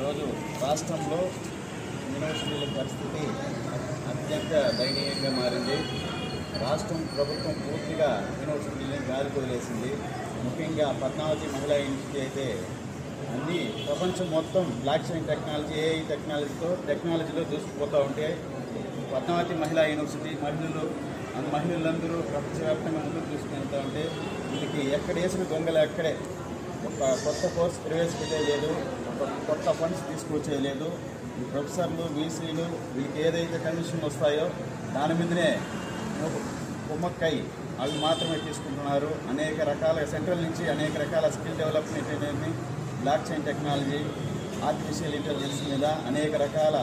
ఈరోజు రాష్ట్రంలో యూనివర్సిటీల పరిస్థితి అత్యంత దయనీయంగా మారింది. రాష్ట్రం ప్రభుత్వం పూర్తిగా యూనివర్సిటీలను గాలి వదిలేసింది. ముఖ్యంగా పద్మావతి మహిళా యూనివర్సిటీ అయితే అన్ని ప్రపంచం మొత్తం బ్లాక్ చైన్ టెక్నాలజీ, ఏఐ టెక్నాలజీలో దూసుకుపోతూ ఉంటే పద్మావతి మహిళా యూనివర్సిటీ మహిళలందరూ ప్రపంచవ్యాప్తంగా ముందుకు తీసుకెళ్తూ ఉంటే వీళ్ళకి ఎక్కడ వేసిన దొంగలు అక్కడే ఒక కొత్త కోర్సు ప్రవేశపెట్టేయలేదు, ఒక కొత్త ఫండ్స్ తీసుకొచ్చేయలేదు. ఈ ప్రొఫెసర్లు, వీసీలు వీళ్ళకి ఏదైతే కమిషన్ వస్తాయో దాని మీదనే కుమ్మక్కై అవి మాత్రమే తీసుకుంటున్నారు. అనేక రకాల సెంట్రల్ నుంచి అనేక రకాల స్కిల్ డెవలప్మెంట్ అనేది, block chain technology, artificial intelligence మీద అనేక రకాల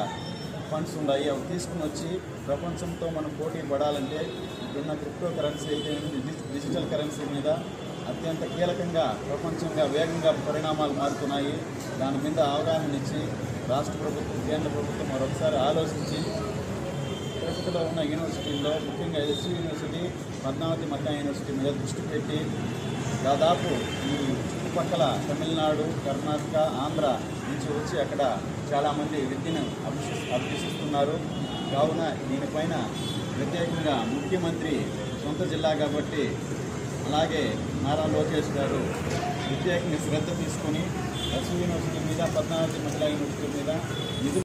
ఫండ్స్ ఉన్నాయి. అవి తీసుకుని వచ్చి ప్రపంచంతో మనం పోటీ పడాలంటే ఇప్పుడున్న క్రిప్టో కరెన్సీ అయితే డిజిటల్ కరెన్సీ మీద అత్యంత కీలకంగా ప్రపంచంగా వేగంగా పరిణామాలు మారుతున్నాయి. దాని మీద అవగాహన ఇచ్చి రాష్ట్ర ప్రభుత్వం, కేంద్ర ప్రభుత్వం మరొకసారి ఆలోచించి తిరుపతిలో ఉన్న యూనివర్సిటీల్లో ముఖ్యంగా ఎస్సీ యూనివర్సిటీ, పద్మావతి మహిళా యూనివర్సిటీ మీద దృష్టి పెట్టి దాదాపు ఈ చుట్టుపక్కల తమిళనాడు, కర్ణాటక, ఆంధ్ర నుంచి వచ్చి అక్కడ చాలామంది విద్యను అభ్యసిస్తున్నారు. కావున దీనిపైన ప్రత్యేకంగా ముఖ్యమంత్రి సొంత జిల్లా కాబట్టి అలాగే నారా లోకేష్ గారు ప్రత్యేకంగా శ్రద్ధ తీసుకొని ఎస్సీ యూనివర్సిటీ మీద, పద్మావతి మహిళా యూనివర్సిటీ మీద నిధులు